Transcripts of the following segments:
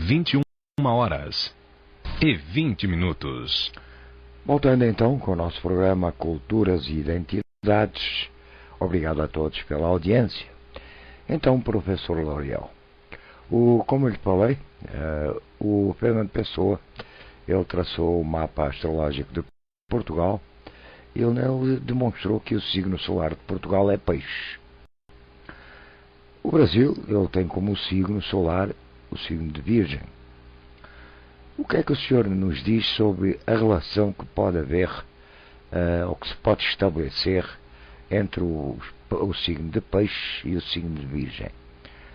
21h20. Voltando então com o nosso programa Culturas e Identidades. Obrigado a todos pela audiência. Então, professor L'Oreal, como eu lhe falei, o Fernando Pessoa, ele traçou o mapa astrológico de Portugal e ele demonstrou que o signo solar de Portugal é peixe. O Brasil, ele tem como signo solar o signo de Virgem. O que é que o senhor nos diz sobre a relação que pode haver, ou que se pode estabelecer entre o signo de peixe e o signo de Virgem?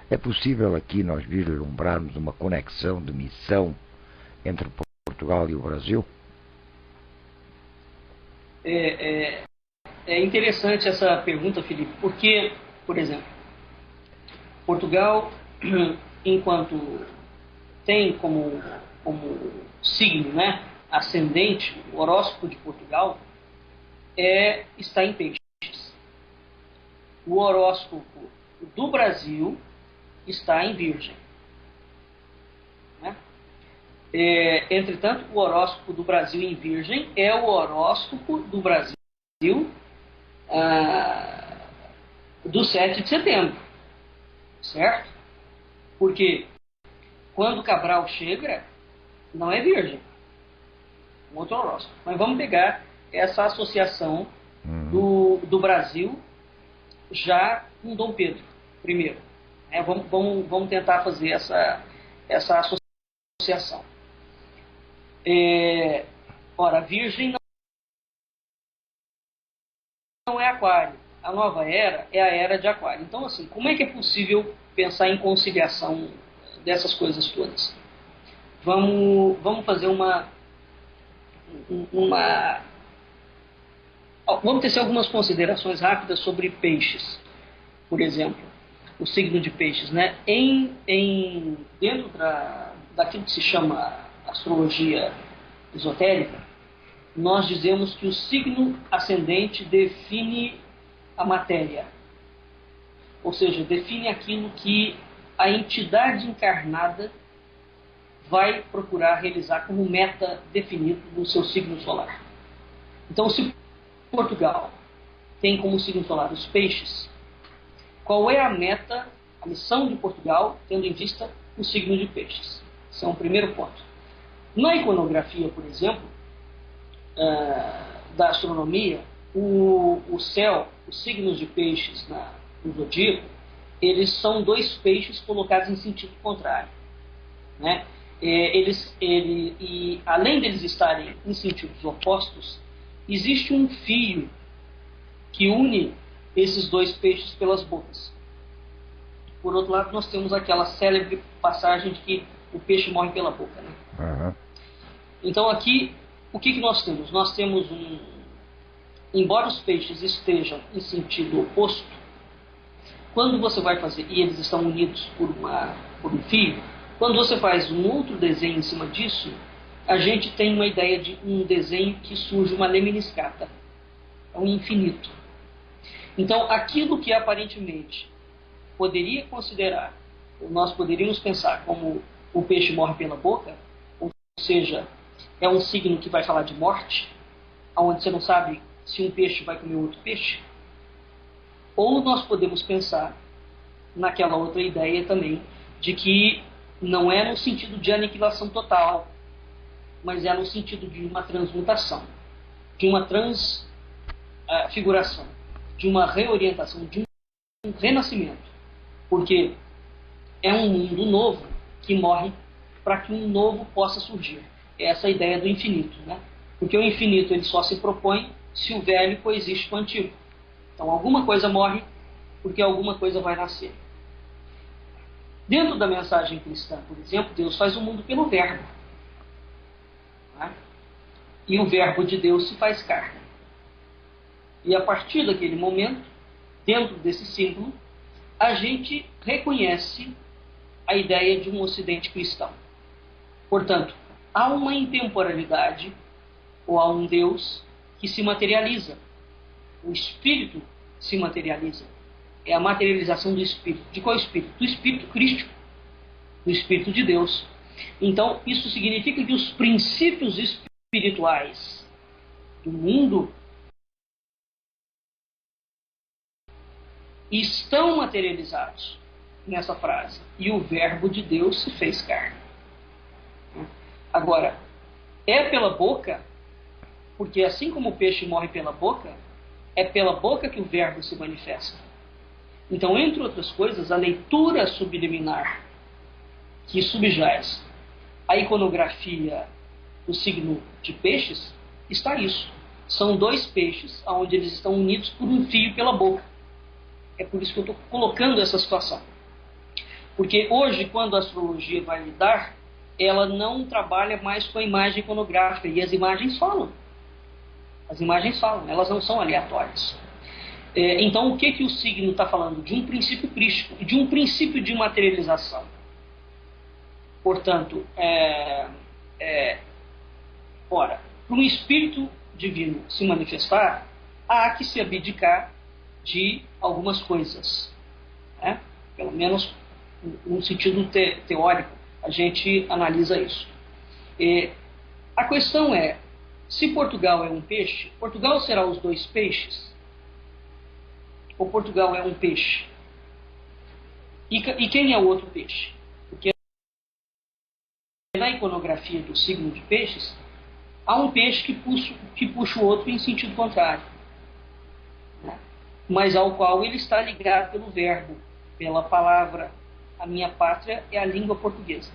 É possível aqui nós vislumbrarmos uma conexão de missão entre Portugal e o Brasil? É interessante essa pergunta, Felipe, porque, por exemplo, Portugal, enquanto tem como signo, né, ascendente, o horóscopo de Portugal está em peixes. O horóscopo do Brasil está em Virgem. Né? Entretanto, o horóscopo do Brasil em Virgem é o horóscopo do Brasil do 7 de setembro. Certo? Porque quando Cabral chega, não é Virgem. Um outro horóscopo. Mas vamos pegar essa associação do Brasil já com Dom Pedro I. Vamos tentar fazer essa associação. Ora, Virgem não é Aquário. A nova era é a era de Aquário. Então, assim, como é que é possível pensar em conciliação dessas coisas todas? Vamos fazer vamos tecer algumas considerações rápidas sobre peixes. Por exemplo, o signo de peixes, né? Dentro daquilo que se chama astrologia esotérica, nós dizemos que o signo ascendente define a matéria, ou seja, define aquilo que a entidade encarnada vai procurar realizar como meta definido no seu signo solar. Então, se Portugal tem como signo solar os peixes, qual é a meta, a missão de Portugal, tendo em vista o signo de peixes? Esse é um primeiro ponto. Na iconografia, por exemplo, da astronomia, o céu, os signos de peixes no zodíaco, eles são dois peixes colocados em sentido contrário. Né? E além deles estarem em sentidos opostos, existe um fio que une esses dois peixes pelas bocas. Por outro lado, nós temos aquela célebre passagem de que o peixe morre pela boca. Né? Uhum. Então aqui, o que nós temos? Nós temos embora os peixes estejam em sentido oposto, quando você vai fazer, e eles estão unidos por um fio, quando você faz um outro desenho em cima disso, a gente tem uma ideia de um desenho que surge uma lemniscata, é um infinito. Então, aquilo que aparentemente poderia considerar, ou nós poderíamos pensar como o peixe morre pela boca, ou seja, é um signo que vai falar de morte, onde você não sabe se um peixe vai comer outro peixe, ou nós podemos pensar naquela outra ideia também, de que não é no sentido de aniquilação total, mas é no sentido de uma transmutação, de uma transfiguração, de uma reorientação, de um renascimento. Porque é um mundo novo que morre para que um novo possa surgir. É essa a ideia do infinito. Né? Porque o infinito ele só se propõe se o velho coexiste com o antigo. Então alguma coisa morre porque alguma coisa vai nascer. Dentro da mensagem cristã, por exemplo, Deus faz o mundo pelo verbo. Né? E o verbo de Deus se faz carne. E a partir daquele momento, dentro desse símbolo, a gente reconhece a ideia de um ocidente cristão. Portanto, há uma intemporalidade, ou há um Deus que se materializa. O Espírito se materializa. É a materialização do Espírito. De qual Espírito? Do Espírito crístico, do Espírito de Deus. Então, isso significa que os princípios espirituais do mundo estão materializados nessa frase. E o Verbo de Deus se fez carne. Agora, é pela boca, porque assim como o peixe morre pela boca, é pela boca que o Verbo se manifesta. Então, entre outras coisas, a leitura subliminar que subjaz a iconografia do signo de peixes, está isso. São dois peixes, onde eles estão unidos por um fio pela boca. É por isso que eu estou colocando essa situação. Porque hoje, quando a astrologia vai lidar, ela não trabalha mais com a imagem iconográfica. E as imagens falam. As imagens falam, elas não são aleatórias. Então, o que o signo está falando? De um princípio crístico, de um princípio de materialização. Portanto, ora, para um espírito divino se manifestar, há que se abdicar de algumas coisas. Né? Pelo menos, num sentido teórico, a gente analisa isso. A questão é, se Portugal é um peixe, Portugal será os dois peixes? Ou Portugal é um peixe? E quem é o outro peixe? Porque na iconografia do signo de peixes, há um peixe que puxa o outro em sentido contrário, né? Mas ao qual ele está ligado pelo verbo, pela palavra. A minha pátria é a língua portuguesa.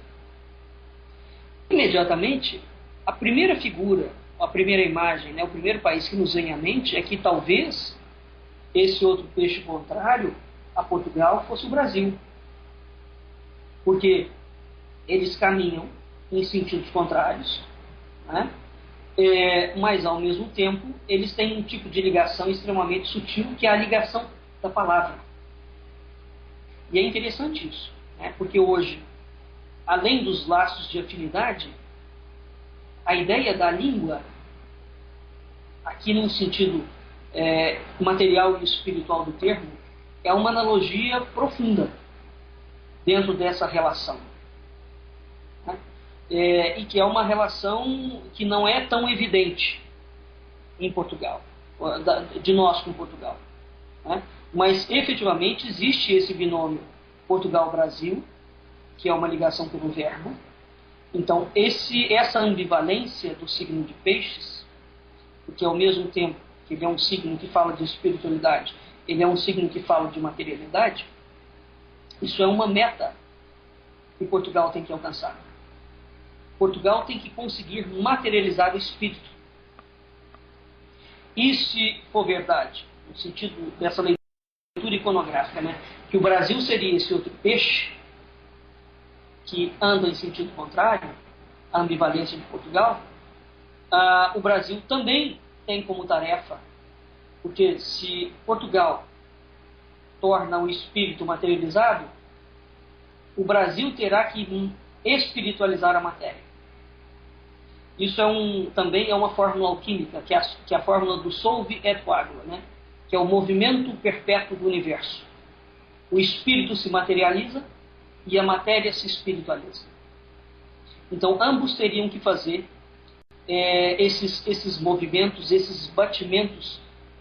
Imediatamente, a primeira figura, a primeira imagem, né, o primeiro país que nos vem à mente é que talvez esse outro peixe contrário a Portugal fosse o Brasil. Porque eles caminham em sentidos contrários, né? Mas ao mesmo tempo eles têm um tipo de ligação extremamente sutil, que é a ligação da palavra. E é interessante isso, né? Porque hoje, além dos laços de afinidade, a ideia da língua, aqui num sentido material e espiritual do termo, é uma analogia profunda dentro dessa relação. Né? E que é uma relação que não é tão evidente em Portugal, de nós com Portugal. Né? Mas efetivamente existe esse binômio Portugal-Brasil, que é uma ligação pelo verbo. Então essa ambivalência do signo de peixes, porque ao mesmo tempo que ele é um signo que fala de espiritualidade, ele é um signo que fala de materialidade, isso é uma meta que Portugal tem que alcançar. Portugal tem que conseguir materializar o espírito. E se for verdade, no sentido dessa leitura iconográfica, né, que o Brasil seria esse outro peixe que anda em sentido contrário à ambivalência de Portugal, o Brasil também tem como tarefa, porque se Portugal torna o espírito materializado, o Brasil terá que espiritualizar a matéria. Isso também é uma fórmula alquímica, que é a fórmula do solve et coagula, né? Que é o movimento perpétuo do universo. O espírito se materializa e a matéria se espiritualiza. Então, ambos teriam que fazer esses movimentos, esses batimentos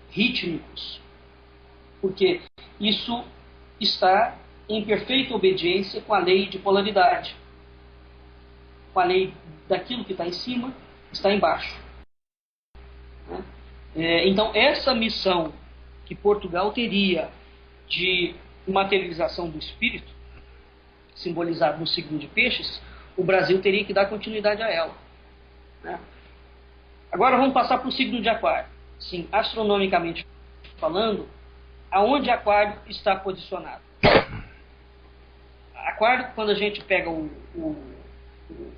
rítmicos, porque isso está em perfeita obediência com a lei de polaridade, com a lei daquilo que está em cima, está embaixo. Né? Então, essa missão que Portugal teria de materialização do espírito, simbolizado no signo de peixes, o Brasil teria que dar continuidade a ela. Né? Agora vamos passar para o signo de Aquário. Sim, astronomicamente falando, aonde Aquário está posicionado? Aquário, quando a gente pega o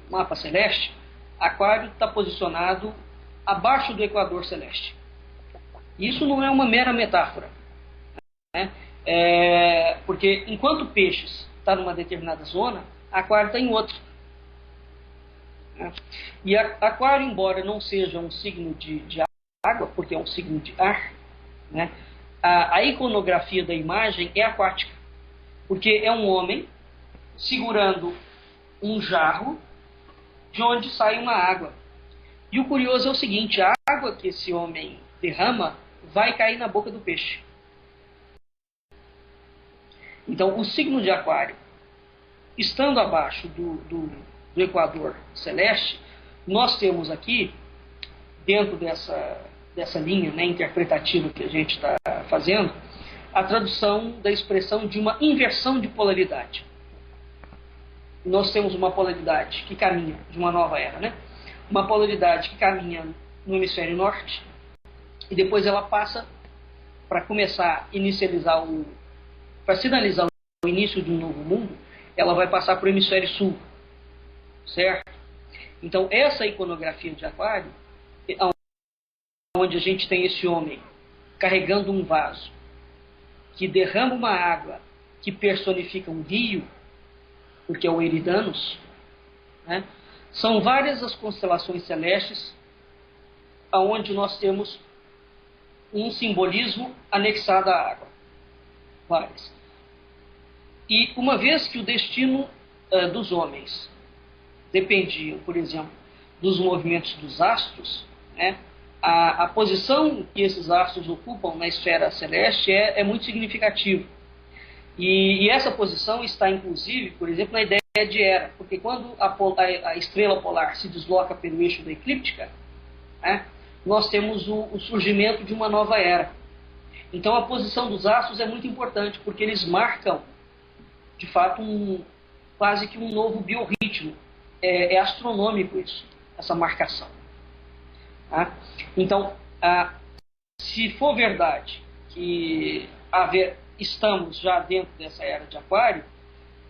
mapa celeste, Aquário está posicionado abaixo do equador celeste. Isso não é uma mera metáfora, né? Porque enquanto Peixes está numa determinada zona, Aquário está em outra. E Aquário, embora não seja um signo de água, porque é um signo de ar, né? A iconografia da imagem é aquática, porque é um homem segurando um jarro de onde sai uma água. E o curioso é o seguinte, a água que esse homem derrama vai cair na boca do peixe. Então, o signo de Aquário, estando abaixo do equador celeste, nós temos aqui, dentro dessa linha, né, interpretativa que a gente está fazendo, a tradução da expressão de uma inversão de polaridade. Nós temos uma polaridade que caminha de uma nova era, né? Uma polaridade que caminha no hemisfério norte e depois ela passa para começar a para sinalizar o início de um novo mundo, ela vai passar para o hemisfério sul, certo? Então essa iconografia de Aquário, onde a gente tem esse homem carregando um vaso que derrama uma água que personifica um rio, porque é o Eridanos, né? São várias as constelações celestes onde nós temos um simbolismo anexado à água. Várias. E uma vez que o destino dos homens dependia, por exemplo, dos movimentos dos astros, né? A posição que esses astros ocupam na esfera celeste é muito significativa. E essa posição está, inclusive, por exemplo, na ideia de era, porque quando a estrela polar se desloca pelo eixo da eclíptica, né, nós temos o surgimento de uma nova era. Então a posição dos astros é muito importante, porque eles marcam, de fato, quase que um novo biorritmo. É astronômico isso, essa marcação. Tá? Então, se for verdade que estamos já dentro dessa era de Aquário,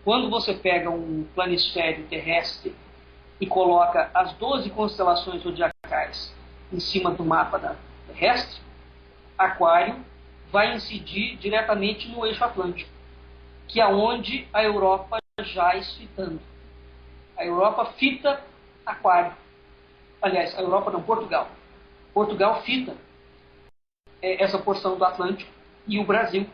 quando você pega um planisfério terrestre e coloca as 12 constelações zodiacais em cima do mapa terrestre, Aquário vai incidir diretamente no eixo Atlântico, que é onde a Europa já esfitando. A Europa fita Aquário. Aliás, a Europa não, Portugal. Portugal fita essa porção do Atlântico e o Brasil.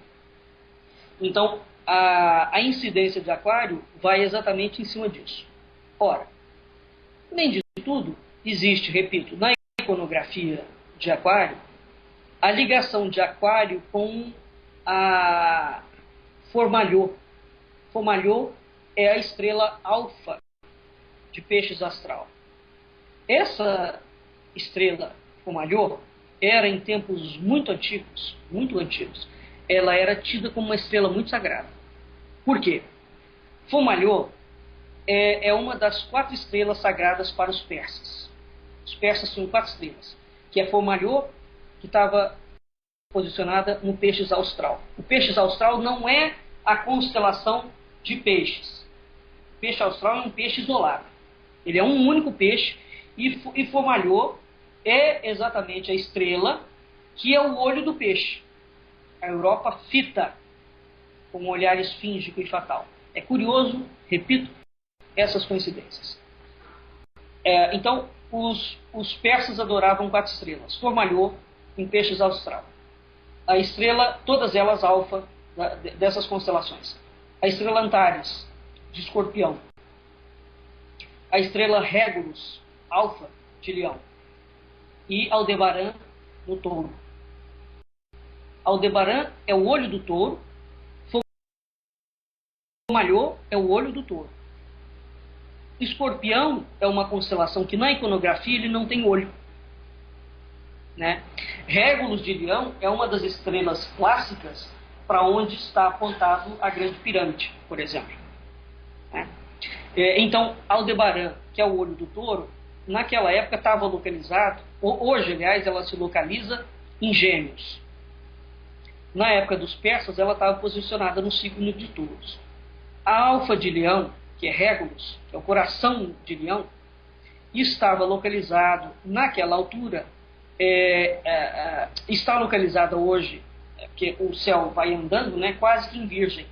Então, a incidência de Aquário vai exatamente em cima disso. Ora, além de tudo, existe, repito, na iconografia de Aquário, a ligação de Aquário com a Fomalhaut. Fomalhaut é a estrela alfa de Peixes astral. Essa estrela Fomalhaut era, em tempos muito antigos, ela era tida como uma estrela muito sagrada. Por quê? Fomalhaut é uma das 4 estrelas sagradas para os persas. Os persas tinham 4 estrelas, que é Fomalhaut, que estava posicionada no Peixes austral. O Peixes austral não é a constelação de peixes. O peixe austral é um peixe isolado. Ele é um único peixe e Fomalhaut é exatamente a estrela que é o olho do peixe. A Europa fita com um olhar esfíngico e fatal. É curioso, repito, essas coincidências. Então, os persas adoravam 4 estrelas. Fomalhaut em Peixes austral. A estrela, todas elas alfa dessas constelações. A estrela Antares, de Escorpião. A estrela Régulus, alfa, de Leão. E Aldebaran, no Touro. Aldebaran é o olho do touro. Fomalhaut é o olho do touro. Escorpião é uma constelação que na iconografia ele não tem olho, né? Régulus de Leão é uma das estrelas clássicas para onde está apontado a Grande Pirâmide, por exemplo, né? Então, Aldebaran, que é o olho do touro, naquela época estava localizado, hoje, aliás, ela se localiza em Gêmeos. Na época dos persas, ela estava posicionada no signo de Touros. A alfa de Leão, que é Régulus, que é o coração de Leão, estava localizado naquela altura, está localizada hoje, porque o céu vai andando, né, quase que em Virgem,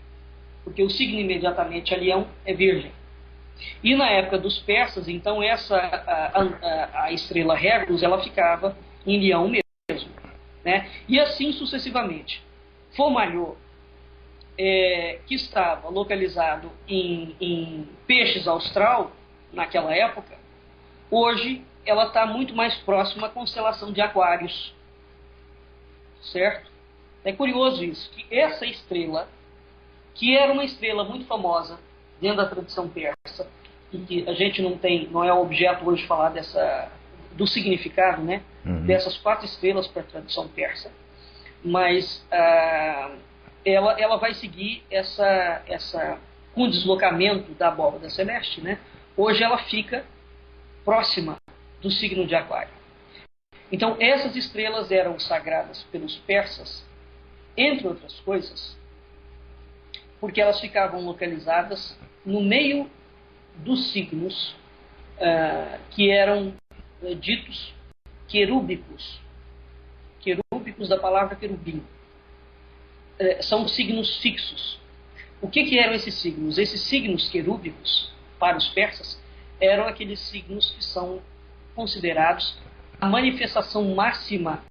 porque o signo imediatamente a Leão é Virgem. E na época dos persas, então, a estrela Régulus, ela ficava em Leão mesmo, né? E assim sucessivamente. Fomalhaut, que estava localizado em Peixes austral, naquela época, Hoje, ela está muito mais próxima à constelação de Aquários, certo? É curioso isso, que essa estrela, que era uma estrela muito famosa dentro da tradição persa, e que a gente não é o objeto hoje falar do significado, né, dessas 4 estrelas para a tradição persa, mas ela vai seguir com o deslocamento da abóbada celeste, né? Hoje ela fica próxima do signo de Aquário. Então essas estrelas eram sagradas pelos persas, entre outras coisas, porque elas ficavam localizadas no meio dos signos que eram ditos querúbicos. Querúbicos, da palavra querubim. São signos fixos. O que eram esses signos? Esses signos querúbicos, para os persas, eram aqueles signos que são considerados a manifestação máxima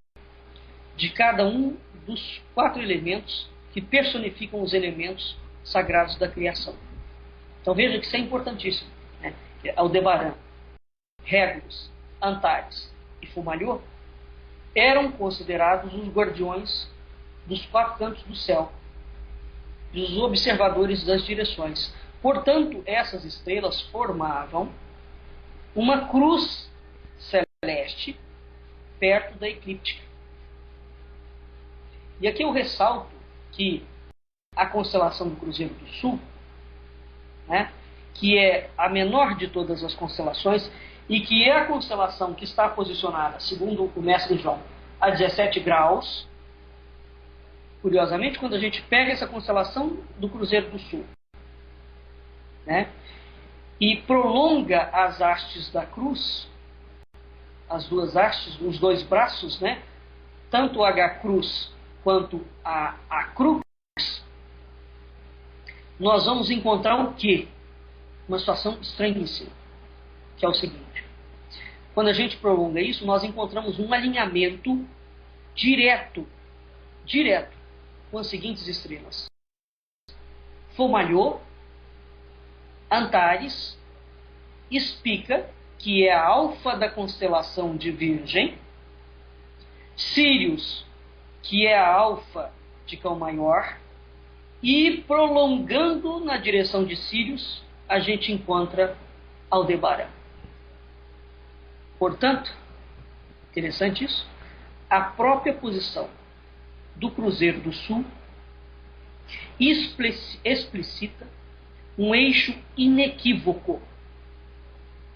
de cada um dos 4 elementos que personificam os elementos sagrados da criação. Então veja que isso é importantíssimo, né? Aldebaran, Régulos, Antares e Fomalhaut eram considerados os guardiões dos 4 cantos do céu, dos observadores das direções. Portanto, essas estrelas formavam uma cruz celeste perto da eclíptica. E aqui eu ressalto que a constelação do Cruzeiro do Sul, né, que é a menor de todas as constelações e que é a constelação que está posicionada, segundo o mestre João, a 17 graus. Curiosamente, quando a gente pega essa constelação do Cruzeiro do Sul, né, e prolonga as hastes da cruz, as 2 hastes, os 2 braços, né, tanto o H cruz quanto a cruz, nós vamos encontrar o quê? Uma situação estranhíssima, que é o seguinte: quando a gente prolonga isso, nós encontramos um alinhamento direto com as seguintes estrelas: Fomalhaut, Antares, Spica, que é a alfa da constelação de Virgem, Sírius, que é a alfa de Cão Maior, e prolongando na direção de Sírius, a gente encontra Aldebaran. Portanto, interessante isso, a própria posição do Cruzeiro do Sul explicita um eixo inequívoco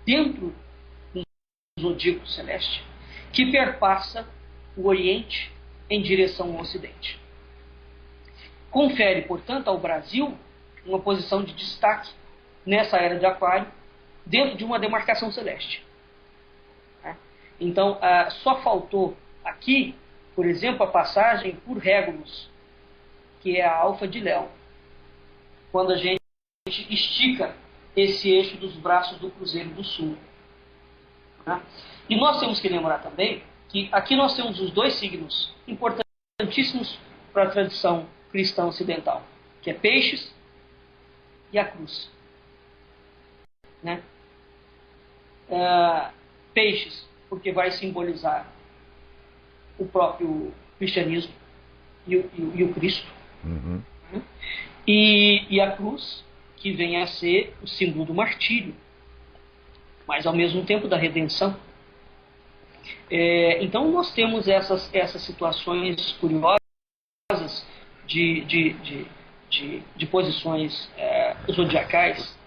dentro do zodíaco celeste que perpassa o Oriente em direção ao Ocidente. Confere, portanto, ao Brasil uma posição de destaque nessa era de Aquário dentro de uma demarcação celeste. Então, só faltou aqui, por exemplo, a passagem por Régulos, que é a alfa de Leão, quando a gente estica esse eixo dos braços do Cruzeiro do Sul. E nós temos que lembrar também que aqui nós temos os 2 signos importantíssimos para a tradição cristã ocidental, que é Peixes e a cruz. Né? Peixes, porque vai simbolizar o próprio cristianismo e o Cristo. Uhum. E a cruz, que vem a ser o símbolo do martírio, mas ao mesmo tempo da redenção. Então nós temos essas situações curiosas de posições zodiacais.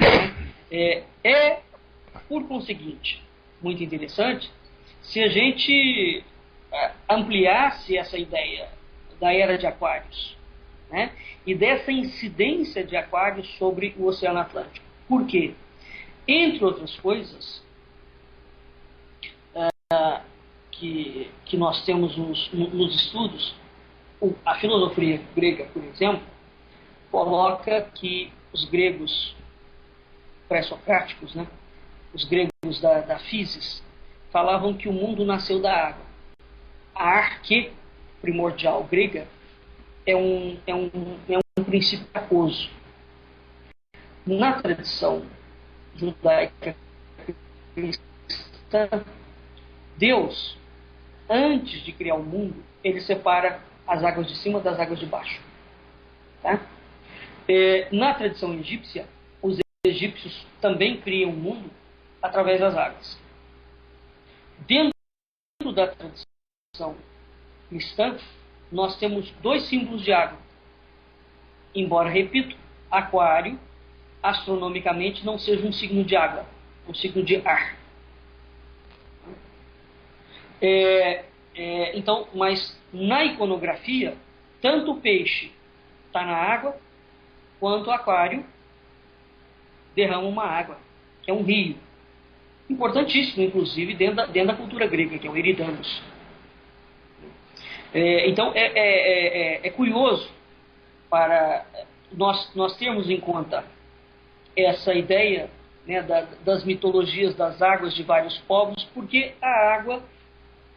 Né? Por conseguinte, muito interessante se a gente ampliasse essa ideia da era de Aquários, né? E dessa incidência de Aquários sobre o Oceano Atlântico. Por quê? Entre outras coisas que nós temos nos estudos, a filosofia grega, por exemplo, coloca que os gregos pré-socráticos, né, os gregos da physis, falavam que o mundo nasceu da água. A arque primordial grega é um princípio aquoso. Na tradição judaica cristã, cristã, Deus, antes de criar o mundo, ele separa as águas de cima das águas de baixo. Tá? Na tradição egípcia, os egípcios também criam o mundo através das águas. Dentro da tradição cristã, nós temos dois símbolos de água. Embora, repito, aquário, astronomicamente, não seja um signo de água, um signo de ar. Então, mas na iconografia, tanto o peixe está na água, quanto o aquário derrama uma água, que é um rio. Importantíssimo, inclusive, dentro da cultura grega, que é o Eridanos. Então, é curioso para nós termos em conta essa ideia, né, das mitologias das águas de vários povos, porque a água,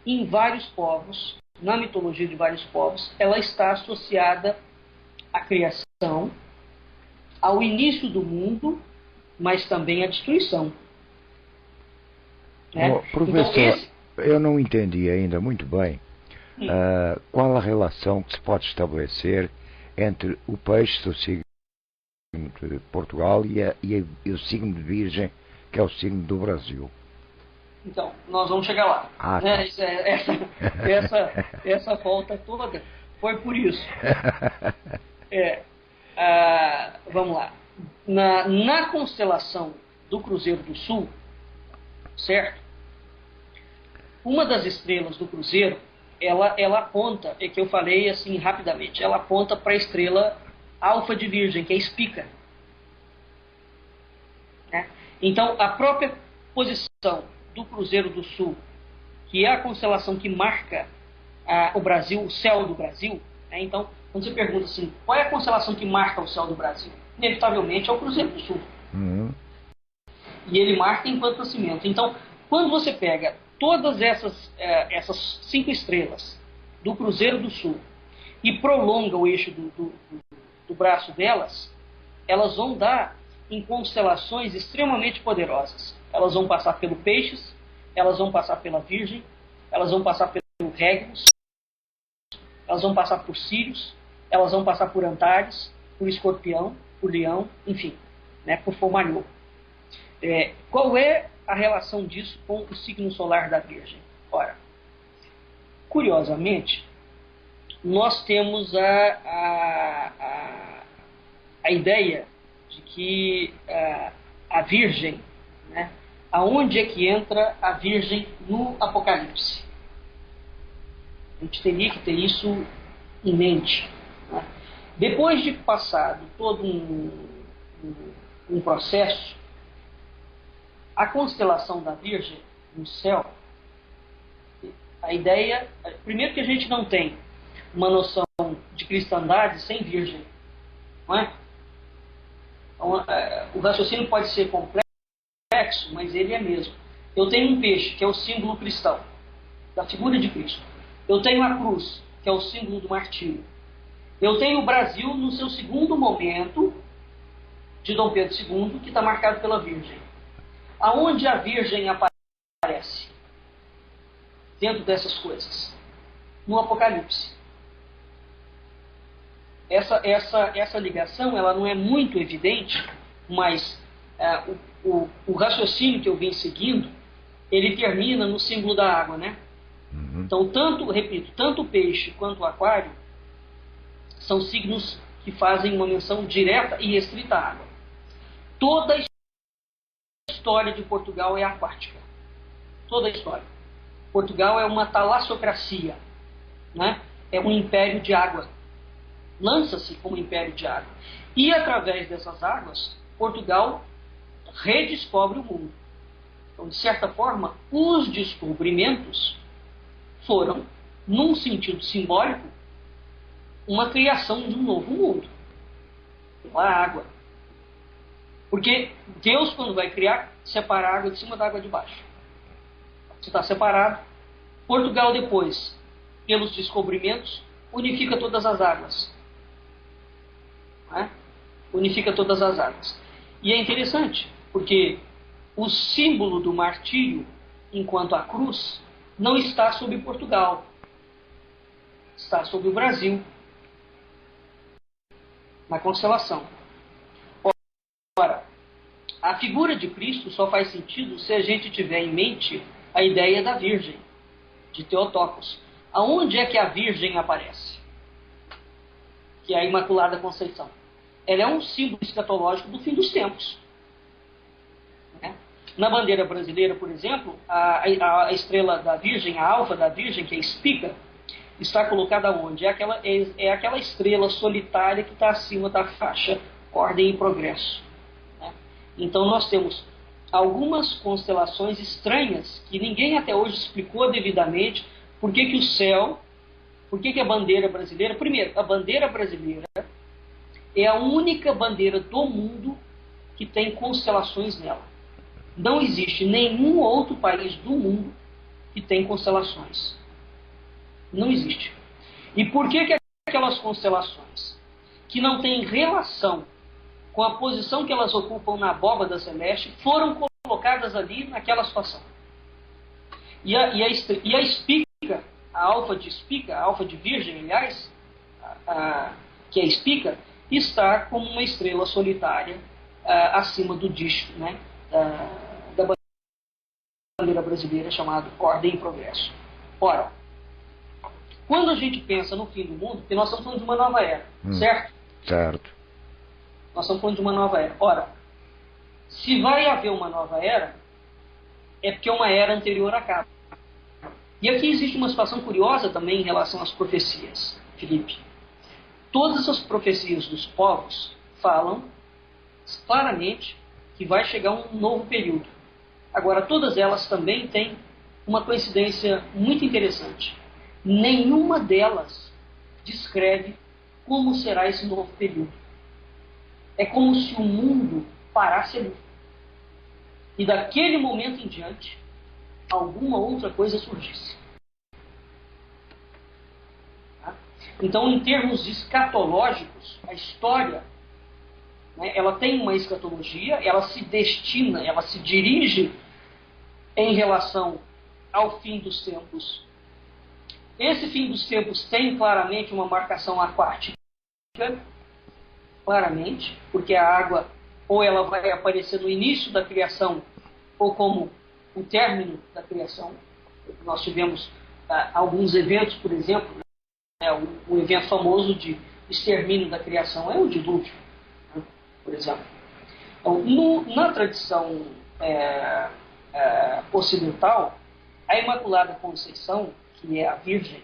em vários povos, na mitologia de vários povos, ela está associada à criação, ao início do mundo, mas também à destruição. Né? Professor, então, eu não entendi ainda muito bem qual a relação que se pode estabelecer entre o peixe do signo de Portugal e o signo de Virgem, que é o signo do Brasil. Então, nós vamos chegar lá. Né? Essa volta toda foi por isso. Vamos lá. Na constelação do Cruzeiro do Sul, certo? Uma das estrelas do Cruzeiro, ela aponta, é que eu falei assim rapidamente, ela aponta para a estrela Alfa de Virgem, que é Spica. Né? Então, a própria posição do Cruzeiro do Sul, que é a constelação que marca o Brasil, o céu do Brasil, né? Então, quando você pergunta assim, qual é a constelação que marca o céu do Brasil? Inevitavelmente é o Cruzeiro do Sul. Uhum. E ele marca enquanto nascimento. Então, quando você pega todas essas 5 estrelas do Cruzeiro do Sul e prolonga o eixo do braço delas, elas vão dar em constelações extremamente poderosas. Elas vão passar pelo Peixes, elas vão passar pela Virgem, elas vão passar pelo Régulos, elas vão passar por Sírios, elas vão passar por Antares, por Escorpião, por Leão, enfim, né, por Fomalhaut. Qual é a relação disso com o signo solar da Virgem? Ora, curiosamente, nós temos a ideia de que a Virgem, né, aonde é que entra a Virgem no Apocalipse? A gente teria que ter isso em mente. Né? Depois de passado todo um processo, a constelação da Virgem no céu, a ideia, primeiro que a gente não tem uma noção de cristandade sem Virgem, não é? Então, o raciocínio pode ser complexo, mas ele é mesmo. Eu tenho um peixe, que é o símbolo cristão, da figura de Cristo. Eu tenho a cruz, que é o símbolo do martírio. Eu tenho o Brasil no seu segundo momento, de Dom Pedro II, que está marcado pela Virgem. Aonde a Virgem aparece dentro dessas coisas? No Apocalipse. Essa ligação ela não é muito evidente, mas o raciocínio que eu vim seguindo, ele termina no símbolo da água, né? Uhum. Então, tanto o peixe quanto o aquário são signos que fazem uma menção direta e restrita à água. Toda a história de Portugal é aquática. Toda a história. Portugal é uma talassocracia, né? É um império de água. Lança-se como império de água. E através dessas águas, Portugal redescobre o mundo. Então, de certa forma, os descobrimentos foram, num sentido simbólico, uma criação de um novo mundo. Pela água. Porque Deus, quando vai criar, separa a água de cima da água de baixo. Você está separado. Portugal, depois, pelos descobrimentos, unifica todas as águas. Né? Unifica todas as águas. E é interessante, porque o símbolo do martírio enquanto a cruz, não está sobre Portugal, está sobre o Brasil, na constelação. Ora, a figura de Cristo só faz sentido se a gente tiver em mente a ideia da Virgem, de Theotokos. Aonde é que a Virgem aparece? Que é a Imaculada Conceição. Ela é um símbolo escatológico do fim dos tempos. Né? Na bandeira brasileira, por exemplo, a estrela da Virgem, a alfa da Virgem, que é a espiga, está colocada onde? É aquela estrela solitária que está acima da faixa Ordem e Progresso. Né? Então nós temos algumas constelações estranhas que ninguém até hoje explicou devidamente por que o céu, por que a bandeira brasileira... Primeiro, a bandeira brasileira é a única bandeira do mundo que tem constelações nela. Não existe nenhum outro país do mundo que tem constelações. Não existe. E por que aquelas constelações que não têm relação com a posição que elas ocupam na abóbada celeste foram colocadas ali naquela situação? E a espiga, a alfa de espiga, a alfa de Virgem, aliás, que é a espiga, está como uma estrela solitária acima do dígito, né, da bandeira brasileira, chamada Ordem e Progresso. Ora, quando a gente pensa no fim do mundo, porque nós estamos falando de uma nova era, certo? Certo. Nós estamos falando de uma nova era. Ora, se vai haver uma nova era, é porque uma era anterior acaba. E aqui existe uma situação curiosa também em relação às profecias, Felipe. Todas as profecias dos povos falam claramente que vai chegar um novo período. Agora, todas elas também têm uma coincidência muito interessante. Nenhuma delas descreve como será esse novo período. É como se o mundo parasse ali. E daquele momento em diante, alguma outra coisa surgisse. Tá? Então, em termos escatológicos, a história, né, ela tem uma escatologia, ela se destina, ela se dirige em relação ao fim dos tempos. Esse fim dos tempos tem claramente uma marcação aquática, claramente, porque a água ou ela vai aparecer no início da criação ou como o término da criação. Nós tivemos alguns eventos, por exemplo, né, o evento famoso de extermínio da criação é o dilúvio, né, por exemplo. Então, na tradição ocidental, a Imaculada Conceição, que é a Virgem,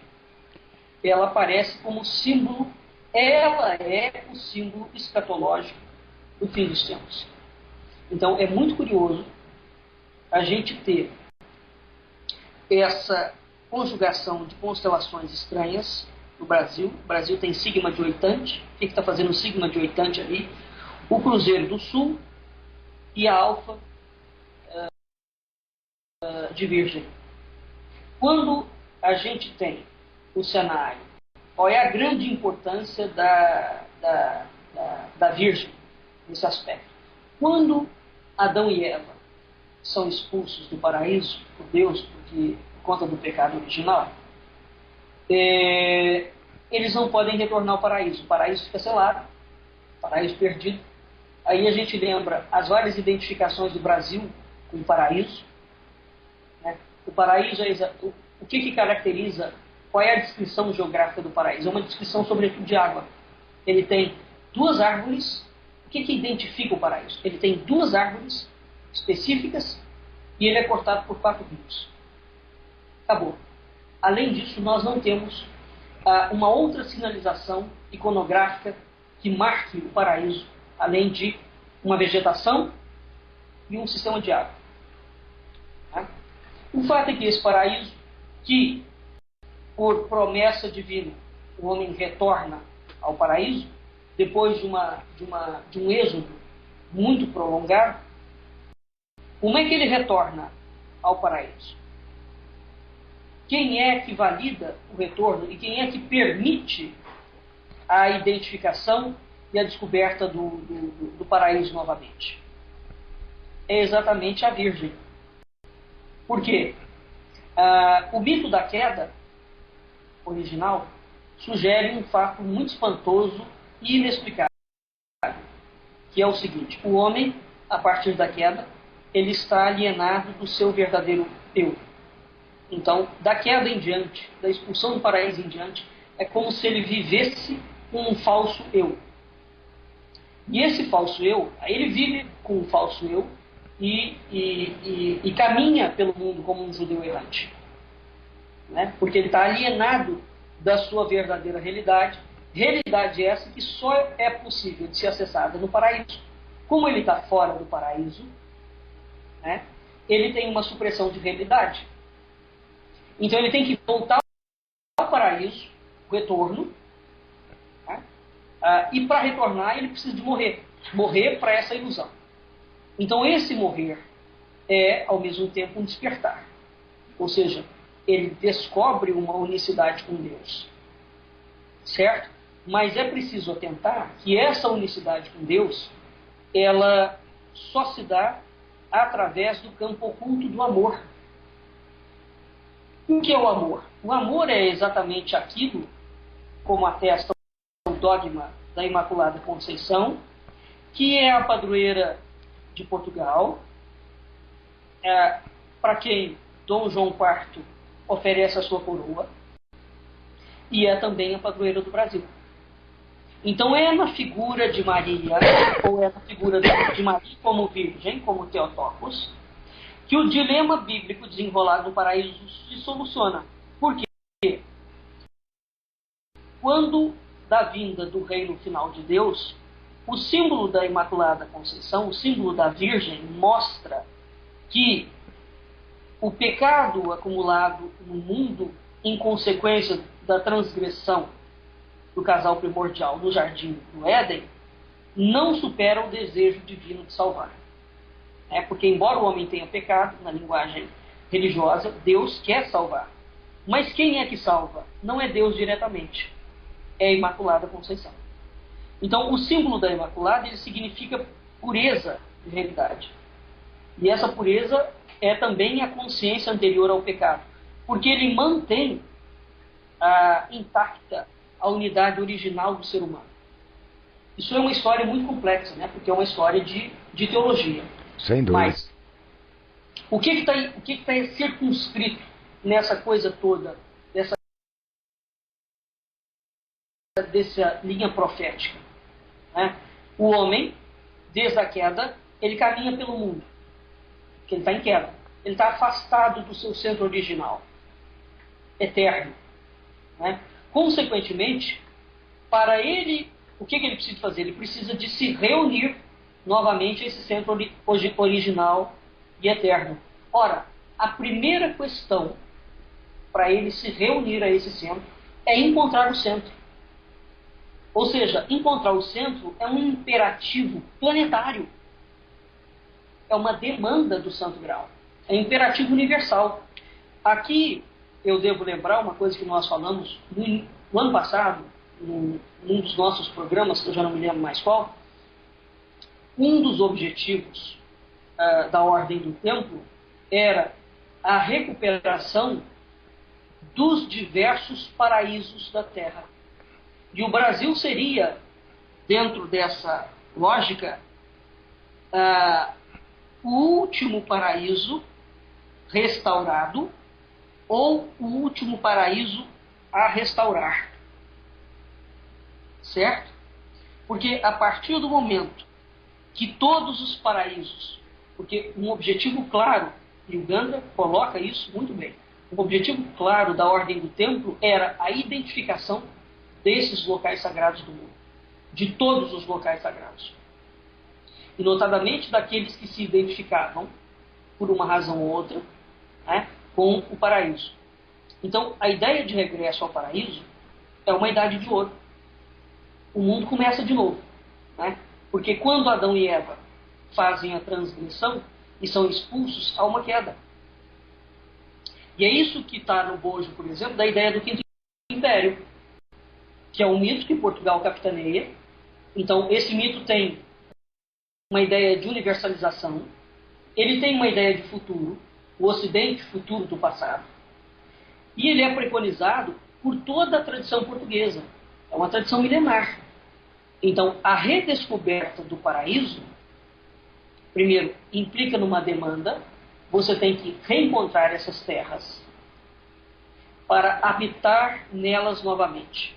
ela aparece como símbolo, ela é o símbolo escatológico do fim dos tempos. Então é muito curioso a gente ter essa conjugação de constelações estranhas no Brasil. O Brasil tem sigma de oitante. O que está fazendo o sigma de oitante ali? O Cruzeiro do Sul e a alfa de Virgem. Quando a gente tem o cenário, qual é a grande importância da Virgem nesse aspecto? Quando Adão e Eva são expulsos do paraíso por Deus, por conta do pecado original, eles não podem retornar ao paraíso. O paraíso fica selado, paraíso perdido. Aí a gente lembra as várias identificações do Brasil com o paraíso. Né? O paraíso o que caracteriza, qual é a descrição geográfica do paraíso? É uma descrição sobretudo de água. Ele tem duas árvores. O que identifica o paraíso? Ele tem duas árvores específicas e ele é cortado por 4 rios. Acabou. Além disso, nós não temos uma outra sinalização iconográfica que marque o paraíso, além de uma vegetação e um sistema de água. Tá? O fato é que esse paraíso, que por promessa divina o homem retorna ao paraíso, depois de um êxodo muito prolongado, como é que ele retorna ao paraíso? Quem é que valida o retorno e quem é que permite a identificação e a descoberta do paraíso novamente? É exatamente a Virgem. Por quê? O mito da queda original sugere um fato muito espantoso e inexplicável, que é o seguinte: o homem, a partir da queda, ele está alienado do seu verdadeiro eu. Então, da queda em diante, da expulsão do paraíso em diante, é como se ele vivesse com um falso eu. E esse falso eu, ele vive com um falso eu e caminha pelo mundo como um judeu errante. Né? Porque ele está alienado da sua verdadeira realidade. Realidade essa que só é possível de ser acessada no paraíso. Como ele está fora do paraíso, né, ele tem uma supressão de realidade. Então ele tem que voltar ao paraíso, o retorno, né, e para retornar ele precisa de morrer. Morrer para essa ilusão. Então esse morrer é, ao mesmo tempo, um despertar. Ou seja, ele descobre uma unicidade com Deus. Certo? Mas é preciso atentar que essa unicidade com Deus, ela só se dá através do campo oculto do amor. O que é o amor? O amor é exatamente aquilo, como atesta o dogma da Imaculada Conceição, que é a padroeira de Portugal, para quem Dom João IV oferece a sua coroa, e é também a padroeira do Brasil. Então é na figura de Maria, ou é na figura de Maria como virgem, como Theotokos, que o dilema bíblico desenrolado no paraíso se soluciona. Por quê? Quando da vinda do reino final de Deus, o símbolo da Imaculada Conceição, o símbolo da Virgem, mostra que o pecado acumulado no mundo em consequência da transgressão do casal primordial no jardim do Éden não supera o desejo divino de salvar. Porque embora o homem tenha pecado, na linguagem religiosa, Deus quer salvar. Mas quem é que salva? Não é Deus diretamente. É a Imaculada Conceição. Então, o símbolo da Imaculada ele significa pureza de realidade. E essa pureza é também a consciência anterior ao pecado. Porque ele mantém intacta a unidade original do ser humano. Isso é uma história muito complexa, né? Porque é uma história de teologia. Sem dúvida. Mas o que está circunscrito nessa coisa toda, dessa linha profética? Né? O homem, desde a queda, ele caminha pelo mundo. Porque ele está em queda. Ele está afastado do seu centro original, eterno. Né? Consequentemente, para ele, o que ele precisa fazer? Ele precisa de se reunir novamente a esse centro original e eterno. Ora, a primeira questão para ele se reunir a esse centro é encontrar o centro. Ou seja, encontrar o centro é um imperativo planetário. É uma demanda do Santo Grau. É um imperativo universal. Aqui eu devo lembrar uma coisa que nós falamos no ano passado, num dos nossos programas, que eu já não me lembro mais qual. Um dos objetivos da Ordem do Templo era a recuperação dos diversos paraísos da Terra. E o Brasil seria, dentro dessa lógica, o último paraíso restaurado ou o último paraíso a restaurar. Certo? Porque a partir do momento que todos os paraísos, porque um objetivo claro, e o Gandra coloca isso muito bem, um objetivo claro da Ordem do Templo era a identificação desses locais sagrados do mundo, de todos os locais sagrados. E notadamente daqueles que se identificavam, por uma razão ou outra, né, com o paraíso. Então, a ideia de regresso ao paraíso é uma idade de ouro. O mundo começa de novo. Né? Porque quando Adão e Eva fazem a transgressão e são expulsos, há uma queda. E é isso que está no bojo, por exemplo, da ideia do Quinto Império, que é um mito que Portugal capitaneia. Então, esse mito tem uma ideia de universalização, ele tem uma ideia de futuro, o Ocidente futuro do passado. E ele é preconizado por toda a tradição portuguesa. É uma tradição milenar. Então, a redescoberta do paraíso, primeiro, implica numa demanda. Você tem que reencontrar essas terras para habitar nelas novamente.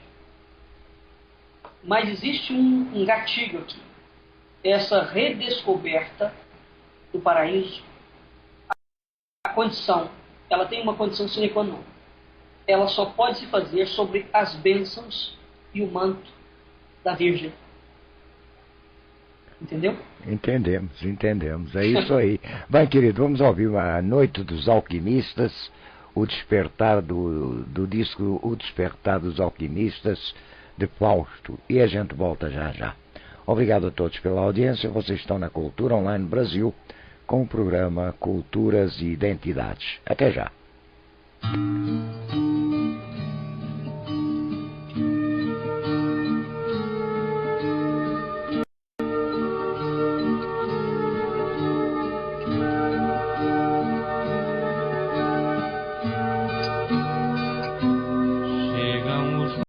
Mas existe um gatilho aqui. Essa redescoberta do paraíso, a condição, ela tem uma condição sine qua non. Ela só pode se fazer sobre as bênçãos e o manto da Virgem. Entendeu? Entendemos. É isso aí. Bem, querido, vamos ouvir a Noite dos Alquimistas, o despertar do disco O Despertar dos Alquimistas, de Fausto. E a gente volta já já. Obrigado a todos pela audiência. Vocês estão na Cultura Online Brasil com o programa Culturas e Identidades. Até já.